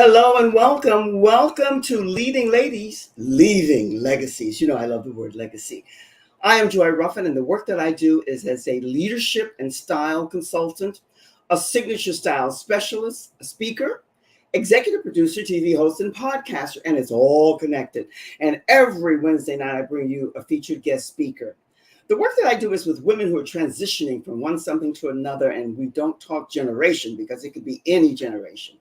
Hello and welcome. Welcome to Leading Ladies, Leaving Legacies. You know, I love the word legacy. I am Joy Ruffen, and the work that I do is as a leadership and style consultant, a signature style specialist, a speaker, executive producer, TV host, and podcaster, and it's all connected. And every Wednesday night, I bring you a featured guest speaker. The work that I do is with women who are transitioning from one something to another, and we don't talk generation because it could be any generation.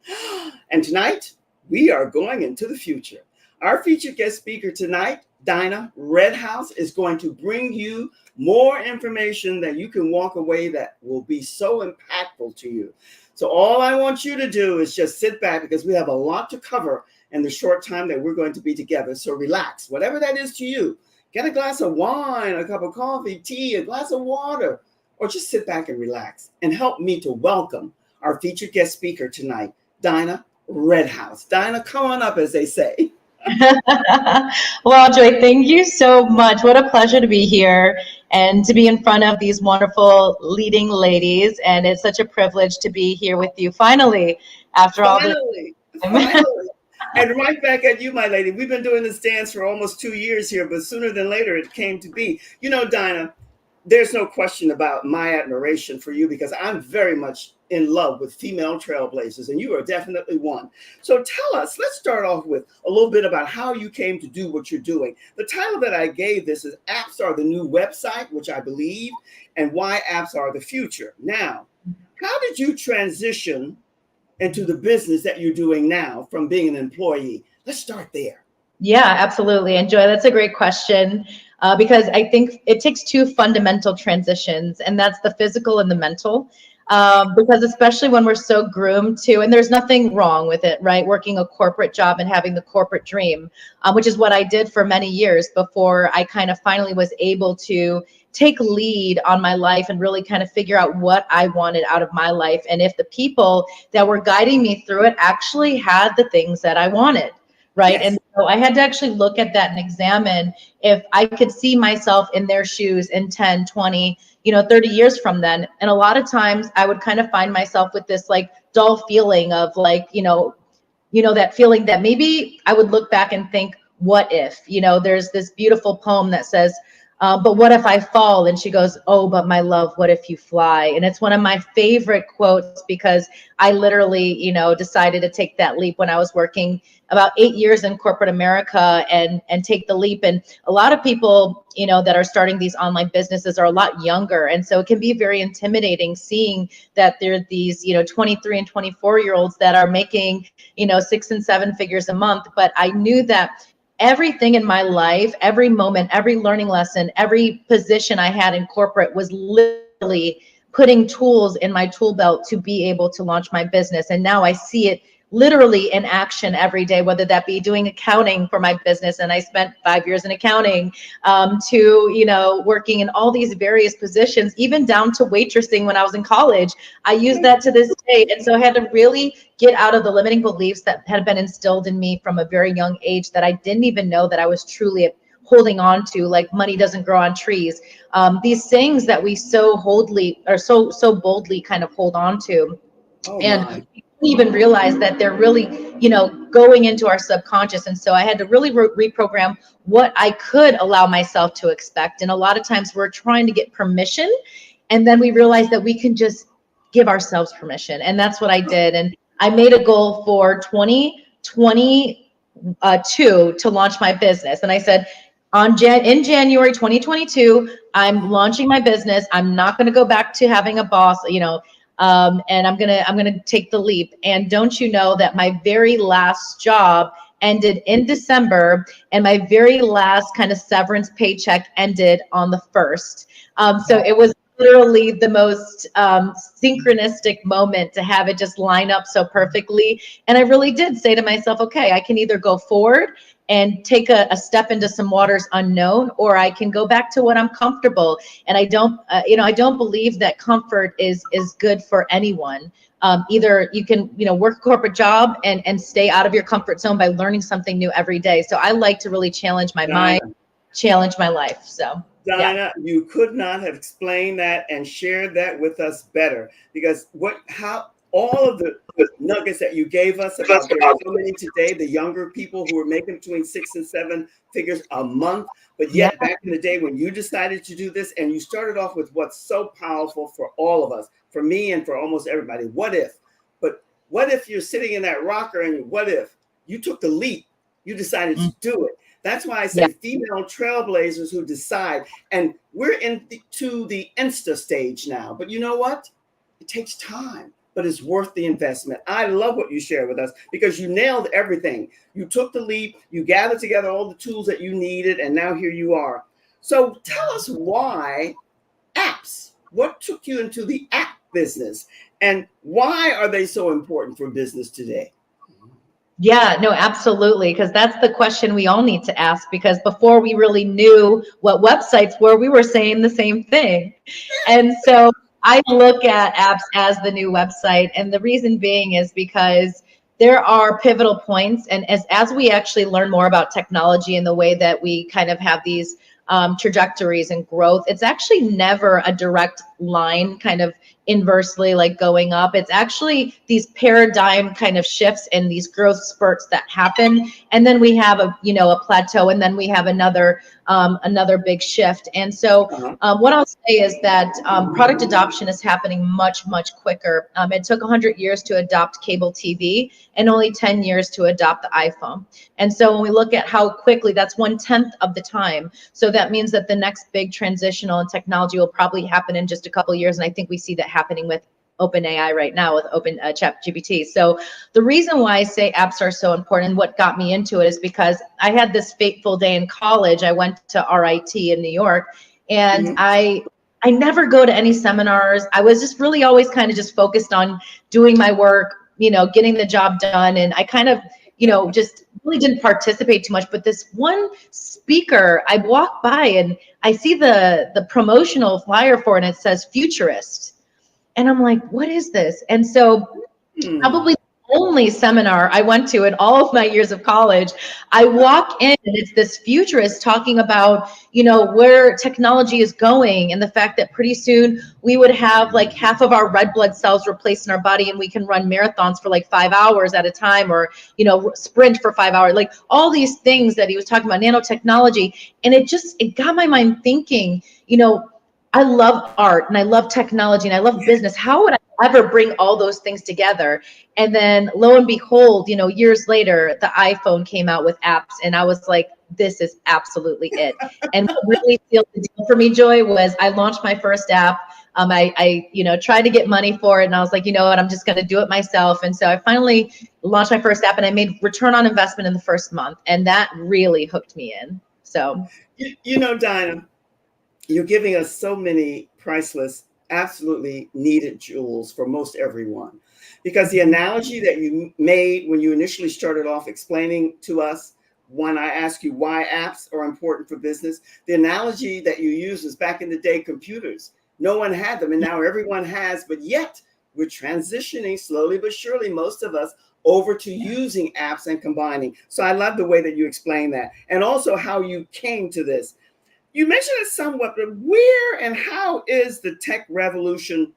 And tonight, we are going into the future. Our featured guest speaker tonight, Dinah Redhouse, is going to bring you more information that you can walk away that will be so impactful to you. So all I want you to do is just sit back because we have a lot to cover in the short time that we're going to be together. So relax, whatever that is to you. Get a glass of wine, a cup of coffee, tea, a glass of water, or just sit back and relax and help me to welcome our featured guest speaker tonight, Dinah Redhouse. Dinah, come on up, as they say. Well, Joy, thank you so much. What a pleasure to be here and to be in front of these wonderful leading ladies. And it's such a privilege to be here with you finally, after all this time. Finally. And right back at you, my lady. We've been doing this dance for almost 2 years here, but sooner than later it came to be. You know, Dinah, there's no question about my admiration for you because I'm very much in love with female trailblazers, and you are definitely one. So tell us, let's start off with a little bit about how you came to do what you're doing. The title that I gave this is Apps Are the New Website, which I believe, and Why Apps Are the Future. Now, how did you transition into the business that you're doing now from being an employee? Let's start there. Yeah, absolutely. And Joy, that's a great question because I think it takes two fundamental transitions, and that's the physical and the mental. Because especially when we're so groomed to, and there's nothing wrong with it, right? Working a corporate job and having the corporate dream, which is what I did for many years before I kind of finally was able to take lead on my life and really kind of figure out what I wanted out of my life. And if the people that were guiding me through it actually had the things that I wanted. Right. Yes. And so I had to actually look at that and examine if I could see myself in their shoes in 10, 20, 30 years from then. And a lot of times I would kind of find myself with this like dull feeling of like, that feeling that maybe I would look back and think, what if, there's this beautiful poem that says, but what if I fall? And she goes, oh, but my love, what if you fly? And it's one of my favorite quotes because I literally, decided to take that leap when I was working about 8 years in corporate America and take the leap. And a lot of people, that are starting these online businesses are a lot younger. And so it can be very intimidating seeing that there are these, 23 and 24-year-olds that are making, 6 and 7 figures a month. But I knew that everything in my life, every moment, every learning lesson, every position I had in corporate was literally putting tools in my tool belt to be able to launch my business. And now I see it literally in action every day, whether that be doing accounting for my business. And I spent 5 years in accounting, to, working in all these various positions, even down to waitressing when I was in college. I use that to this day. And so I had to really get out of the limiting beliefs that had been instilled in me from a very young age that I didn't even know that I was truly holding on to, like money doesn't grow on trees. These things that we so boldly kind of hold on to. Oh, And my. we don't even realize that they're really, going into our subconscious. And so I had to really reprogram what I could allow myself to expect. And a lot of times we're trying to get permission, and then we realize that we can just give ourselves permission. And that's what I did. And I made a goal for 2022 to launch my business. And I said, in January 2022, I'm launching my business. I'm not going to go back to having a boss, and I'm gonna take the leap. And don't you know that my very last job ended in December, and my very last kind of severance paycheck ended on the 1st. So it was literally the most synchronistic moment to have it just line up so perfectly. And I really did say to myself, okay, I can either go forward and take a step into some waters unknown, or I can go back to what I'm comfortable. And I don't believe that comfort is good for anyone. Either you can, work a corporate job and stay out of your comfort zone by learning something new every day. So I like to really challenge my mind, challenge my life. So Dinah, you could not have explained that and shared that with us better, because all of the nuggets that you gave us about there are so many today, the younger people who are making between 6 and 7 figures a month. But Yeah. yet back in the day when you decided to do this, and you started off with what's so powerful for all of us, for me and for almost everybody, what if? But what if you're sitting in that rocker and what if you took the leap? You decided to do it. That's why I say female trailblazers who decide. And we're into the Insta stage now. But you know what? It takes time, but it's worth the investment. I love what you shared with us because you nailed everything. You took the leap, you gathered together all the tools that you needed, and now here you are. So tell us why apps. What took you into the app business? And why are they so important for business today? Yeah, no, absolutely. Because that's the question we all need to ask, because before we really knew what websites were, we were saying the same thing. And so I look at apps as the new website. And the reason being is because there are pivotal points. And as we actually learn more about technology and the way that we kind of have these trajectories and growth, it's actually never a direct line kind of inversely like going up. It's actually these paradigm kind of shifts and these growth spurts that happen, and then we have a plateau, and then we have another big shift. And so what I'll say is that product adoption is happening much quicker. It took 100 years to adopt cable TV and only 10 years to adopt the iPhone. And so when we look at how quickly, that's 1/10 of the time. So that means that the next big transitional in technology will probably happen in just a couple of years. And I think we see that happening with OpenAI right now with ChatGPT. So the reason why I say apps are so important, what got me into it, is because I had this fateful day in college. I went to RIT in New York, and I never go to any seminars. I was just really always kind of just focused on doing my work, getting the job done. And I kind of, just really didn't participate too much. But this one speaker, I walk by and I see the promotional flyer for it, and it says futurist. And I'm like, what is this? And so probably the only seminar I went to in all of my years of college, I walk in and it's this futurist talking about, where technology is going, and the fact that pretty soon we would have like half of our red blood cells replaced in our body, and we can run marathons for like 5 hours at a time, or, sprint for 5 hours, like all these things that he was talking about, nanotechnology. And it got my mind thinking, I love art and I love technology and I love business. How would I ever bring all those things together? And then lo and behold, years later, the iPhone came out with apps, and I was like, this is absolutely it. And what really sealed the deal for me, Joy, was I launched my first app. I tried to get money for it, and I was like, you know what, I'm just going to do it myself. And so I finally launched my first app, and I made return on investment in the first month, and that really hooked me in. So, Dinah, you're giving us so many priceless, absolutely needed jewels for most everyone. Because the analogy that you made when you initially started off explaining to us, when I asked you why apps are important for business, the analogy that you used was back in the day, computers. No one had them, and now everyone has, but yet we're transitioning slowly but surely, most of us, over to using apps and combining. So I love the way that you explain that, and also how you came to this. You mentioned it somewhat, but where and how is the tech revolution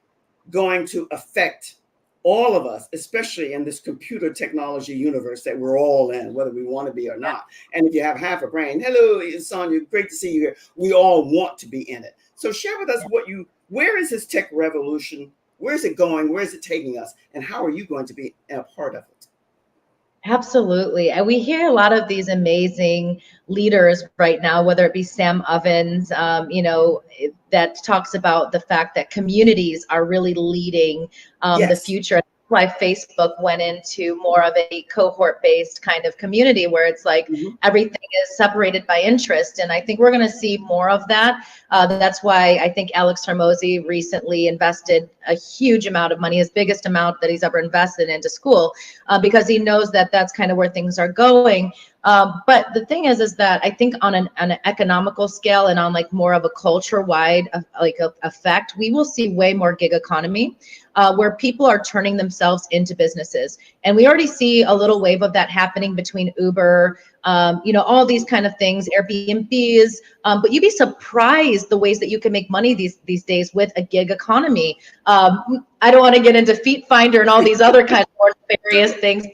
going to affect all of us, especially in this computer technology universe that we're all in, whether we want to be or not? And if you have half a brain, hello, Sonia, great to see you here. We all want to be in it. So share with us where is this tech revolution? Where is it going? Where is it taking us? And how are you going to be a part of it? Absolutely. And we hear a lot of these amazing leaders right now, whether it be Sam Ovens, that talks about the fact that communities are really leading the future. That's why Facebook went into more of a cohort-based kind of community, where it's like everything is separated by interest. And I think we're going to see more of that. That's why I think Alex Hormozy recently invested a huge amount of money, his biggest amount that he's ever invested into school, because he knows that that's kind of where things are going. But the thing is that I think on an economical scale and on like more of a culture-wide effect, we will see way more gig economy, where people are turning themselves into businesses. And we already see a little wave of that happening between Uber, all these kind of things, Airbnbs. But you'd be surprised the ways that you can make money these days with a gig economy. I don't want to get into Feet Finder and all these other kind of more nefarious things.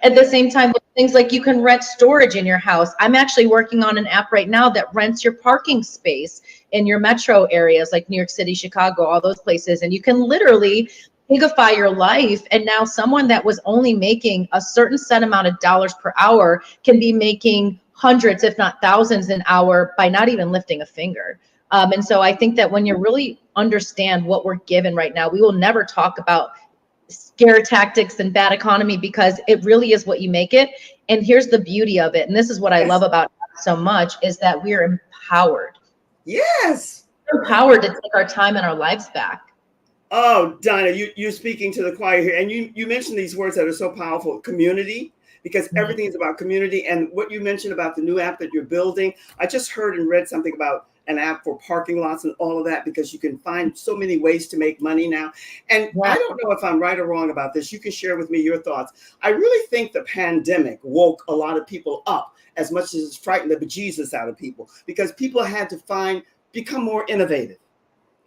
At the same time, with things like you can rent storage in your house. I'm actually working on an app right now that rents your parking space in your metro areas like New York City, Chicago, all those places. And you can literally gigify your life. And now someone that was only making a certain set amount of dollars per hour can be making hundreds, if not thousands an hour by not even lifting a finger. And so I think that when you really understand what we're given right now, we will never talk about scare tactics and bad economy, because it really is what you make it. And here's the beauty of it. And this is what I love about it so much, is that we are empowered. Yes. We're empowered to take our time and our lives back. Oh, Dinah, you're speaking to the choir here. And you mentioned these words that are so powerful: community, because everything is about community. And what you mentioned about the new app that you're building, I just heard and read something about an app for parking lots and all of that, because you can find so many ways to make money now. And I don't know if I'm right or wrong about this. You can share with me your thoughts. I really think the pandemic woke a lot of people up, as much as it's frightened the bejesus out of people, because people had to become more innovative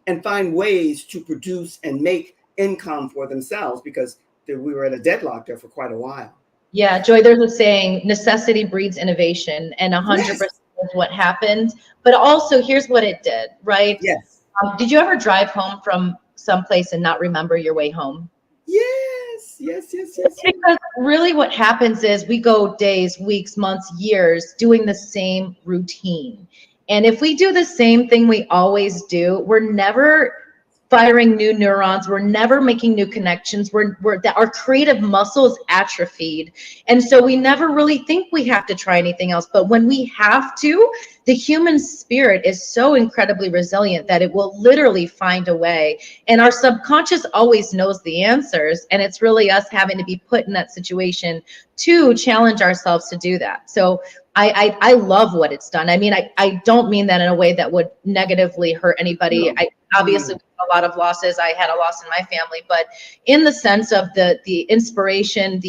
and find ways to produce and make income for themselves, because we were at a deadlock there for quite a while. Yeah, Joy, there's a saying, necessity breeds innovation, and 100% is what happened. But also, here's what it did, right? Yes. Did you ever drive home from someplace and not remember your way home? Yes. Because really what happens is we go days, weeks, months, years doing the same routine. And if we do the same thing we always do, we're never firing new neurons. We're never making new connections. Our creative muscle is atrophied. And so we never really think we have to try anything else. But when we have to, the human spirit is so incredibly resilient that it will literally find a way. And our subconscious always knows the answers. And it's really us having to be put in that situation to challenge ourselves to do that. So I love what it's done. I mean, I don't mean that in a way that would negatively hurt anybody. I obviously a lot of losses. I had a loss in my family, but in the sense of the inspiration,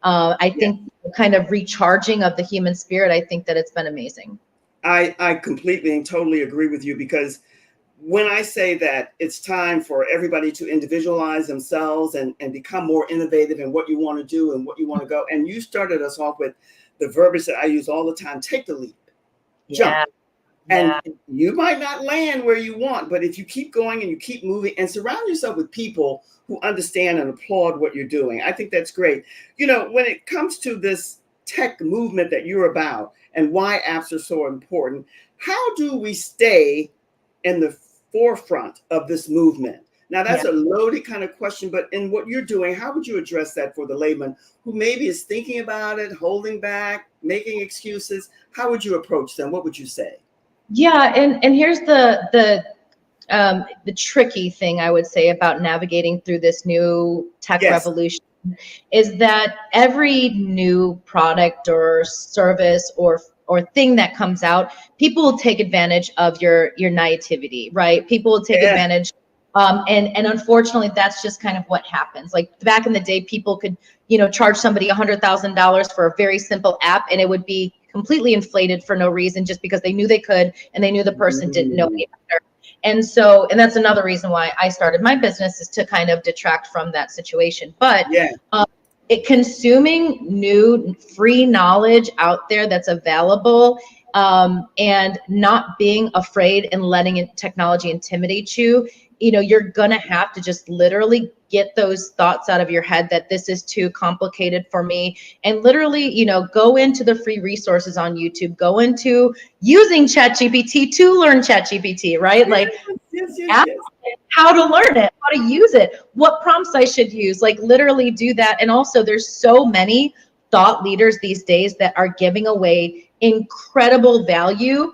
I think kind of recharging of the human spirit, I think that it's been amazing. I completely and totally agree with you, because when I say that it's time for everybody to individualize themselves and become more innovative in what you want to do and what you want to go, and you started us off with the verbiage that I use all the time: take the leap, jump. And you might not land where you want, but if you keep going and you keep moving and surround yourself with people who understand and applaud what you're doing, I think that's great. You know, when it comes to this tech movement that you're about and why apps are so important, how do we stay in the forefront of this movement? Now, that's a loaded kind of question, but in what you're doing, how would you address that for the layman who maybe is thinking about it, holding back, making excuses? How would you approach them? What would you say? Yeah, and here's the tricky thing I would say about navigating through this new tech revolution is that every new product or service or thing that comes out, people will take advantage of your naivety, right? People will take advantage. And unfortunately, that's just kind of what happens. Like back in the day, people could, charge somebody $100,000 for a very simple app, and it would be completely inflated for no reason, just because they knew they could, and they knew the person didn't know any better. And that's another reason why I started my business, is to kind of detract from that situation. But consuming new free knowledge out there that's available, and not being afraid and letting technology intimidate you, you're going to have to just literally get those thoughts out of your head that this is too complicated for me. And literally, go into the free resources on YouTube, go into using ChatGPT to learn ChatGPT, right? Like how to learn it, how to use it, what prompts I should use, like literally do that. And also there's so many thought leaders these days that are giving away incredible value.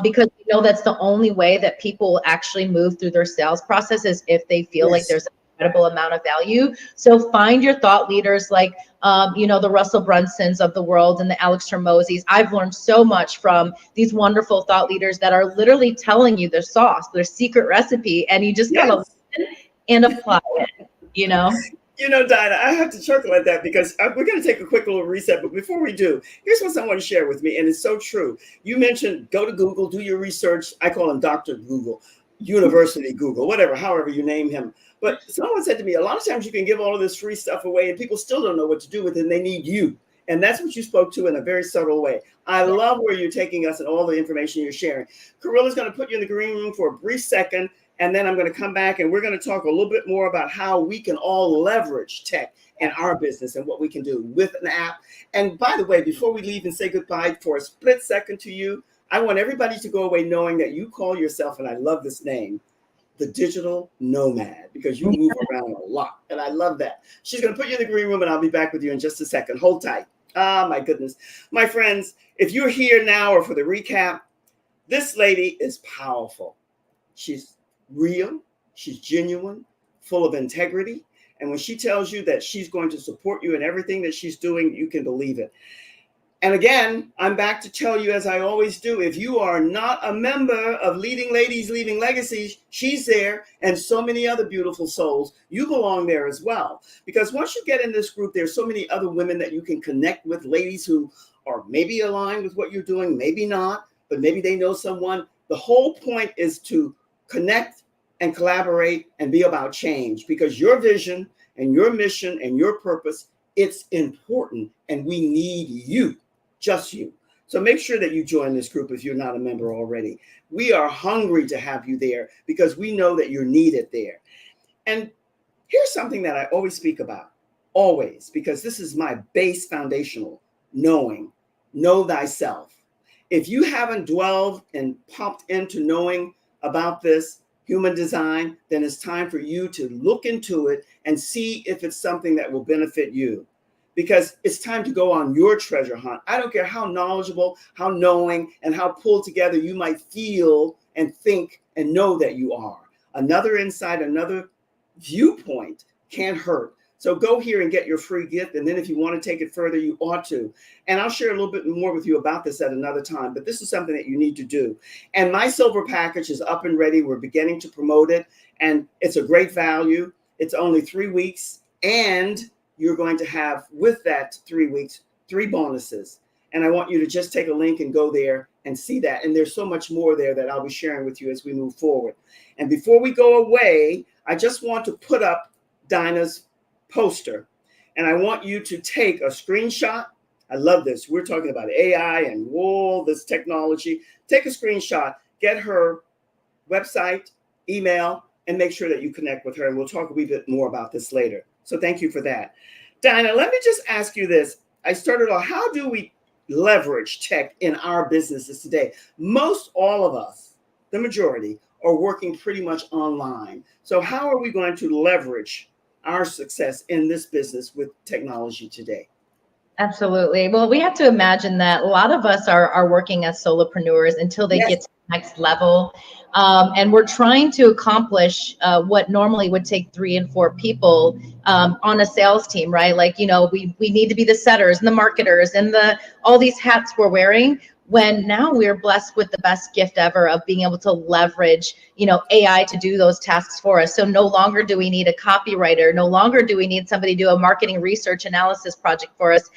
Because that's the only way that people will actually move through their sales process, is if they feel like there's an incredible amount of value. So find your thought leaders, like the Russell Brunsons of the world and the Alex Hormozis. I've learned so much from these wonderful thought leaders that are literally telling you their sauce, their secret recipe, and you just gotta listen and apply it. You know, Dinah, I have to chuckle at that because we're going to take a quick little reset. But before we do, here's what someone shared with me, and it's so true. You mentioned go to Google, do your research. I call him Dr. Google, University Google, whatever, however you name him. But someone said to me, a lot of times you can give all of this free stuff away and people still don't know what to do with it and they need you. And that's what you spoke to in a very subtle way. I love where you're taking us and all the information you're sharing. Carilla's going to put you in the green room for a brief second. And then I'm going to come back and we're going to talk a little bit more about how we can all leverage tech in our business and what we can do with an app. And by the way, before we leave and say goodbye for a split second to you, I want everybody to go away knowing that you call yourself, and I love this name, the digital nomad, because you move around a lot. And I love that. She's going to put you in the green room and I'll be back with you in just a second. Hold tight. Ah, my goodness. My friends, if you're here now or for the recap, this lady is powerful. She's real. She's genuine, full of integrity. And when she tells you that she's going to support you in everything that she's doing, you can believe it. And again, I'm back to tell you, as I always do, if you are not a member of Leading Ladies, Leaving Legacies, she's there, and so many other beautiful souls. You belong there as well. Because once you get in this group, there's so many other women that you can connect with, ladies who are maybe aligned with what you're doing, maybe not, but maybe they know someone. The whole point is to connect and collaborate and be about change, because your vision and your mission and your purpose, it's important, and we need you. Just you. So make sure that you join this group if you're not a member already. We are hungry to have you there because we know that you're needed there. And here's something that I always speak about, always, because this is my base foundational knowing. Know thyself. If you haven't dwelled and popped into knowing about this human design, then it's time for you to look into it and see if it's something that will benefit you. Because it's time to go on your treasure hunt. I don't care how knowledgeable, how knowing, and how pulled together you might feel and think and know that you are. Another insight, another viewpoint can't hurt. So go here and get your free gift. And then if you want to take it further, you ought to. And I'll share a little bit more with you about this at another time. But this is something that you need to do. And my silver package is up and ready. We're beginning to promote it. And it's a great value. It's only 3 weeks. And you're going to have, with that 3 weeks, 3 bonuses. And I want you to just take a link and go there and see that. And there's so much more there that I'll be sharing with you as we move forward. And before we go away, I just want to put up Dinah's poster. And I want you to take a screenshot. I love this. We're talking about AI and all this technology. Take a screenshot, get her website, email, and make sure that you connect with her. And we'll talk a wee bit more about this later. So thank you for that. Dinah, let me just ask you this. I started off, how do we leverage tech in our businesses today? Most all of us, the majority, are working pretty much online. So how are we going to leverage our success in this business with technology today? Absolutely. Well, we have to imagine that a lot of us are working as solopreneurs until they get to the next level. And we're trying to accomplish what normally would take 3 and 4 people on a sales team, right? Like, you know, we need to be the setters and the marketers and all these hats we're wearing, when now we're blessed with the best gift ever of being able to leverage, you know, AI to do those tasks for us. So no longer do we need a copywriter. No longer do we need somebody to do a marketing research analysis project for us.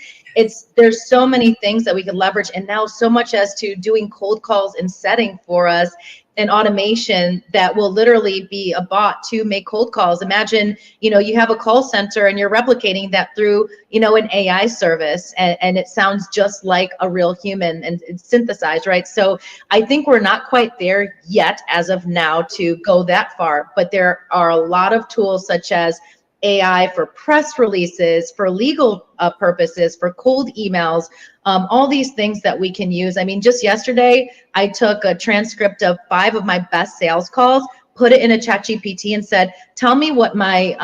There's so many things that we can leverage, and now so much as to doing cold calls and setting for us, an automation that will literally be a bot to make cold calls. Imagine, you know, you have a call center and you're replicating that through, you know, an AI service, and it sounds just like a real human and it's synthesized, right? So I think we're not quite there yet as of now to go that far, but there are a lot of tools such as AI for press releases, for legal purposes, for cold emails, all these things that we can use. I mean, just yesterday, I took a transcript of 5 of my best sales calls, put it in a ChatGPT and said, tell me what my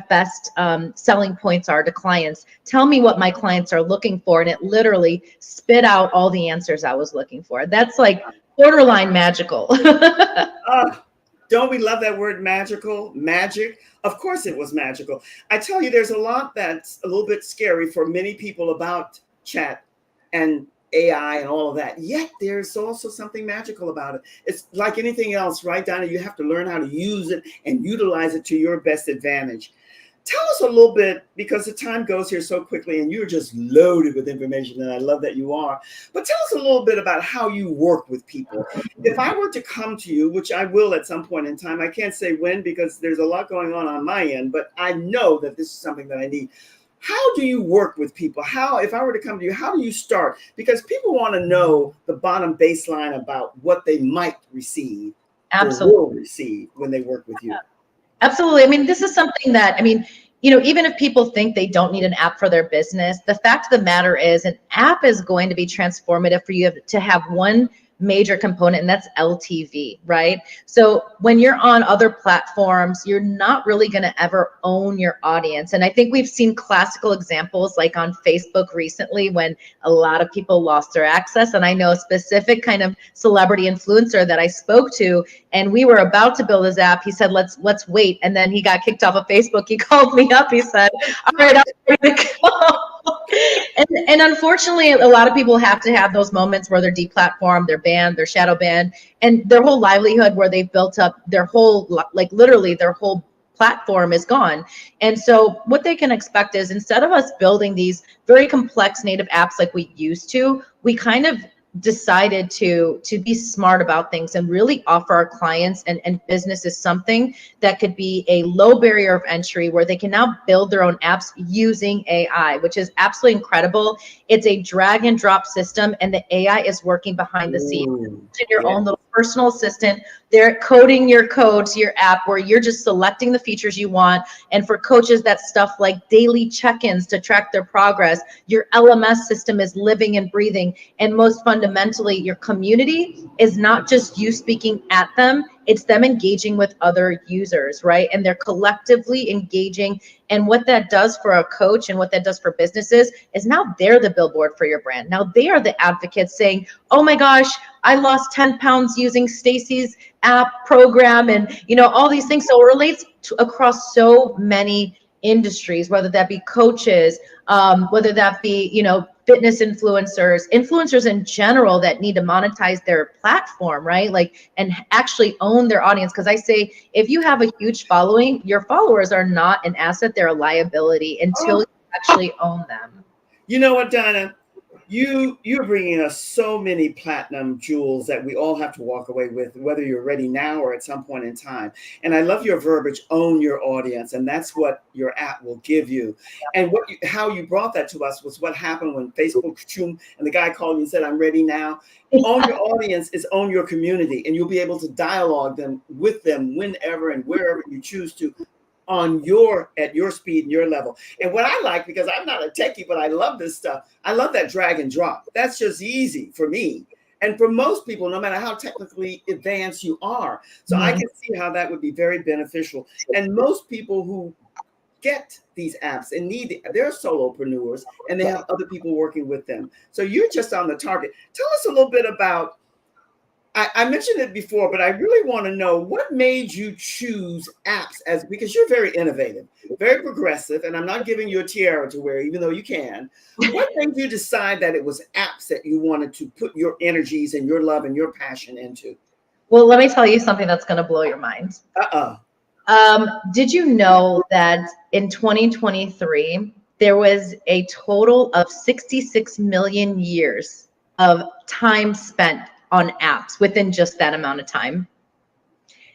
best selling points are to clients. Tell me what my clients are looking for. And it literally spit out all the answers I was looking for. That's like borderline magical. Don't we love that word magical? Magic? Of course it was magical. I tell you, there's a lot that's a little bit scary for many people about chat and AI and all of that. Yet there's also something magical about it. It's like anything else, right, Dinah? You have to learn how to use it and utilize it to your best advantage. Tell us a little bit, because the time goes here so quickly and you're just loaded with information, and I love that you are. But tell us a little bit about how you work with people. If I were to come to you, which I will at some point in time, I can't say when because there's a lot going on my end, but I know that this is something that I need. How do you work with people? How, if I were to come to you, how do you start? Because people want to know the bottom baseline about what they might receive or will receive when they work with you. Absolutely. I mean, this is something that, I mean, even if people think they don't need an app for their business, the fact of the matter is an app is going to be transformative for you to have one major component, and that's LTV, right? So when you're on other platforms, you're not really going to ever own your audience. And I think we've seen classical examples like on Facebook recently when a lot of people lost their access. And I know a specific kind of celebrity influencer that I spoke to, and we were about to build his app. He said, let's wait. And then he got kicked off of Facebook. He called me up. He said, all right, I'm ready to go. And unfortunately, a lot of people have to have those moments where they're deplatformed, they're banned, they're shadow banned, and their whole livelihood where they've built up their whole, like literally their whole platform is gone. And so what they can expect is, instead of us building these very complex native apps like we used to, we kind of decided to be smart about things and really offer our clients and businesses something that could be a low barrier of entry where they can now build their own apps using AI, which is absolutely incredible. It's a drag and drop system, and the AI is working behind the scenes. Your own little personal assistant. They're coding your code to your app where you're just selecting the features you want. And for coaches, that's stuff like daily check-ins to track their progress. Your LMS system is living and breathing. And most fundamentally, your community is not just you speaking at them, it's them engaging with other users, right? And they're collectively engaging. And what that does for a coach and what that does for businesses is now they're the billboard for your brand. Now they are the advocates saying, oh my gosh, I lost 10 pounds using Stacy's app program, and all these things. So it relates across so many industries, whether that be coaches, whether that be, fitness influencers in general that need to monetize their platform, right? Like, and actually own their audience. Because I say, if you have a huge following, your followers are not an asset, they're a liability until you actually own them. You know what, Dinah? You're bringing us so many platinum jewels that we all have to walk away with, whether you're ready now or at some point in time. And I love your verbiage, own your audience. And that's what your app will give you. And how you brought that to us was what happened when Facebook, and the guy called me and said, I'm ready now. Own your audience is own your community. And you'll be able to dialogue with them whenever and wherever you choose to, at your speed and your level. And what I like, because I'm not a techie, but I love this stuff, I love that drag and drop. That's just easy for me. And for most people, no matter how technically advanced you are. So I can see how that would be very beneficial. And most people who get these apps and they're solopreneurs and they have other people working with them. So you're just on the target. Tell us a little bit about, I mentioned it before, but I really want to know what made you choose apps because you're very innovative, very progressive, and I'm not giving you a tiara to wear, even though you can. What made you decide that it was apps that you wanted to put your energies and your love and your passion into? Well, let me tell you something that's going to blow your mind. Did you know that in 2023, there was a total of 66 million years of time spent on apps within just that amount of time?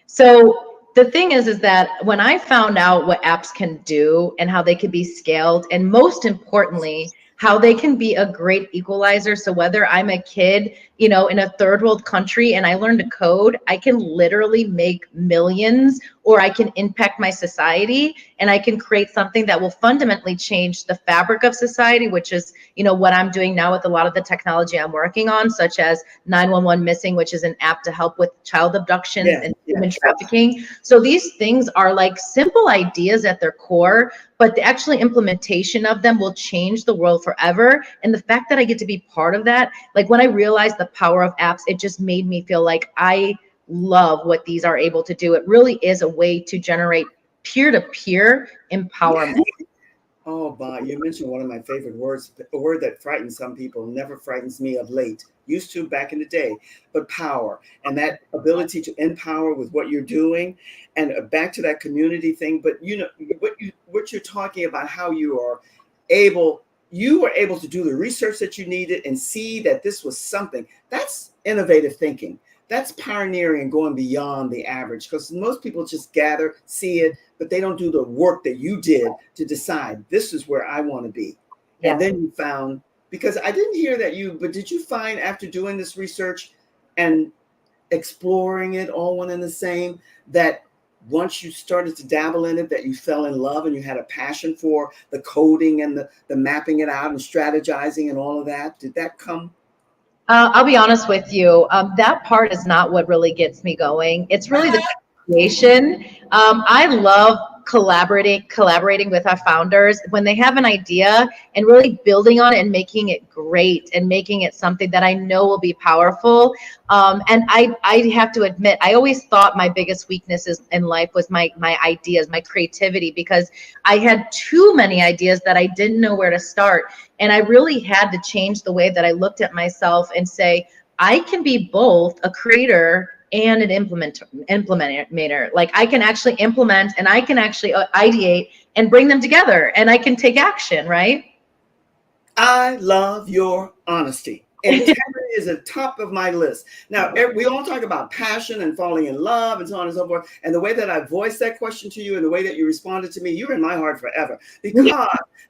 So the thing is that when I found out what apps can do and how they can be scaled, and most importantly, how they can be a great equalizer. So whether I'm a kid, in a third world country and I learn to code, I can literally make millions, or I can impact my society and I can create something that will fundamentally change the fabric of society, which is, what I'm doing now with a lot of the technology I'm working on, such as 911 Missing, which is an app to help with child abductions and human trafficking. So these things are like simple ideas at their core, but the actual implementation of them will change the world forever. And the fact that I get to be part of that, like when I realized the power of apps, it just made me feel like I love what these are able to do. It really is a way to generate peer-to-peer empowerment. Oh, Bob, you mentioned one of my favorite words, a word that frightens some people, never frightens me of late. Used to back in the day, but power and that ability to empower with what you're doing, and back to that community thing. But you know what you're talking about, how able you were able to do the research that you needed and see that this was something. That's innovative thinking. That's pioneering and going beyond the average, because most people just gather, see it, but they don't do the work that you did to decide this is where I want to be. And Yes. then you found, because I didn't hear that but did you find after doing this research and exploring it all one and the same, that once you started to dabble in it, that you fell in love and you had a passion for the coding and the mapping it out and strategizing and all of that? Did that come? I'll be honest with you. That part is not what really gets me going. It's really the creation. I love collaborating with our founders when they have an idea and really building on it and making it great and making it something that I know will be powerful. And I have to admit, I always thought my biggest weaknesses in life was my ideas, my creativity, because I had too many ideas that I didn't know where to start. And I really had to change the way that I looked at myself and say, I can be both a creator and an implementer. Like I can actually implement and I can actually ideate and bring them together and I can take action, right? I love your honesty. Integrity is at the top of my list. Now, we all talk about passion and falling in love and so on and so forth. And the way that I voiced that question to you and the way that you responded to me, you're in my heart forever, because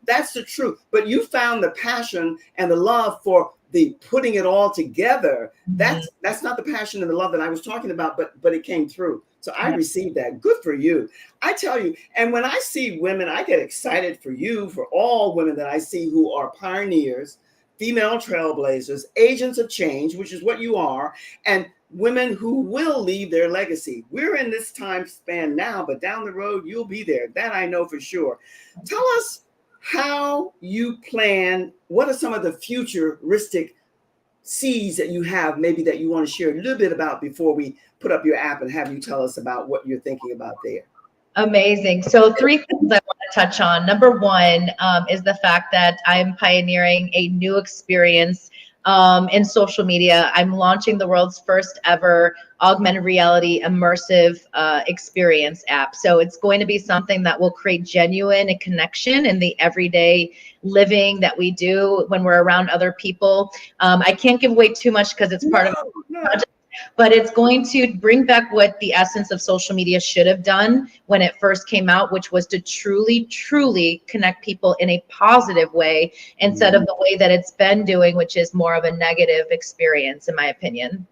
that's the truth. But you found the passion and the love for the putting it all together. That's not the passion and the love that I was talking about, but it came through. So I received that. Good for you. I tell you, and when I see women, I get excited for you, for all women that I see who are pioneers, female trailblazers, agents of change, which is what you are, and women who will leave their legacy. We're in this time span now, but down the road, you'll be there. That I know for sure. Tell us how you plan. What are some of the futuristic seeds that you have, maybe that you want to share a little bit about before we put up your app and have you tell us about what you're thinking about there? Amazing. So 3 things I want to touch on. Number one is the fact that I'm pioneering a new experience in social media. I'm launching the world's first ever augmented reality immersive experience app. So it's going to be something that will create genuine connection in the everyday living that we do when we're around other people. I can't give away too much because it's part of the project, but it's going to bring back what the essence of social media should have done when it first came out, which was to truly connect people in a positive way instead of the way that it's been doing, which is more of a negative experience, in my opinion.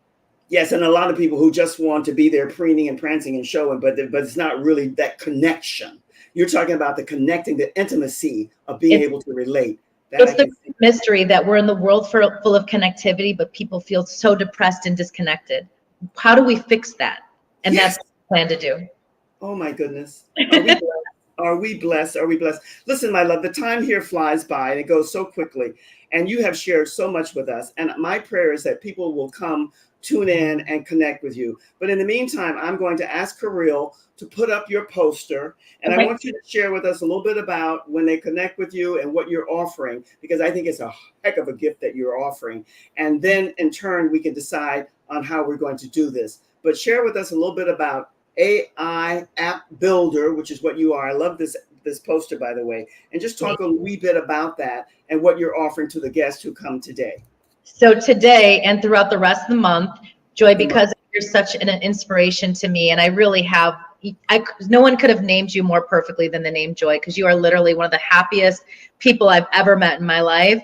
Yes, and a lot of people who just want to be there preening and prancing and showing, but it's not really that connection. You're talking about the connecting, the intimacy of being able to relate. It's the mystery that we're in the world full of connectivity, but people feel so depressed and disconnected. How do we fix that? And that's what we plan to do. Oh my goodness. Are we blessed? Are we blessed? Are we blessed? Listen, my love, the time here flies by and it goes so quickly. And you have shared so much with us. And my prayer is that people will come, tune in, and connect with you. But in the meantime, I'm going to ask Kareel to put up your poster. And I want you to share with us a little bit about when they connect with you and what you're offering, because I think it's a heck of a gift that you're offering. And then in turn, we can decide on how we're going to do this. But share with us a little bit about AI app builder, which is what you are. I love this poster, by the way, and just talk a wee bit about that and what you're offering to the guests who come today. So today and throughout the rest of the month, Joy, because you're such an inspiration to me, and I really have, no one could have named you more perfectly than the name Joy, because you are literally one of the happiest people I've ever met in my life.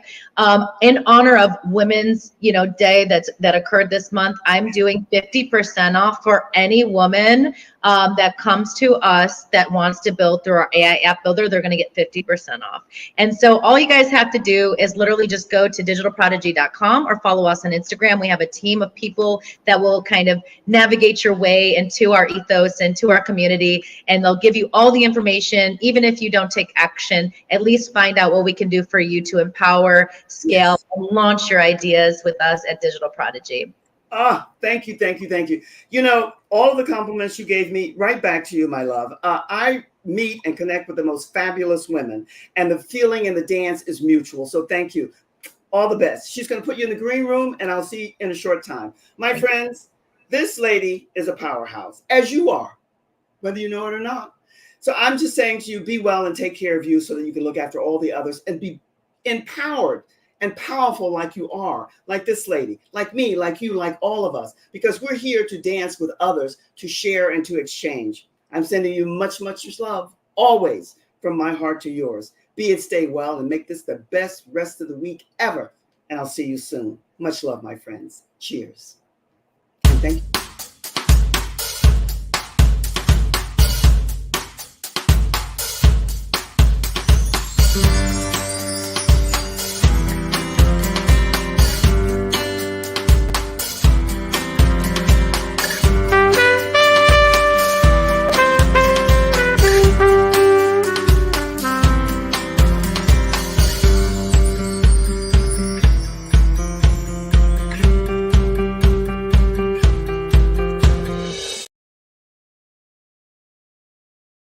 In honor of Women's, Day that occurred this month, I'm doing 50% off for any woman that comes to us that wants to build through our AI app builder. They're going to get 50% off. And so all you guys have to do is literally just go to digitalprodigee.com or follow us on Instagram. We have a team of people that will kind of navigate your way into our ethos and to our community, and they'll give you all the information. Even if you don't take action, at least find out what we can do for you to empower, scale, and launch your ideas with us at Digital Prodigee. Thank you. All of the compliments you gave me, right back to you, my love. I meet and connect with the most fabulous women. And the feeling in the dance is mutual. So thank you. All the best. She's going to put you in the green room, and I'll see you in a short time. My friends, this lady is a powerhouse, as you are, whether you know it or not. So I'm just saying to you, be well and take care of you so that you can look after all the others and be empowered and powerful like you are, like this lady, like me, like you, like all of us, because we're here to dance with others, to share and to exchange. I'm sending you much, much love, always, from my heart to yours. Be it, stay well, and make this the best rest of the week ever. And I'll see you soon. Much love, my friends. Cheers. And thank you.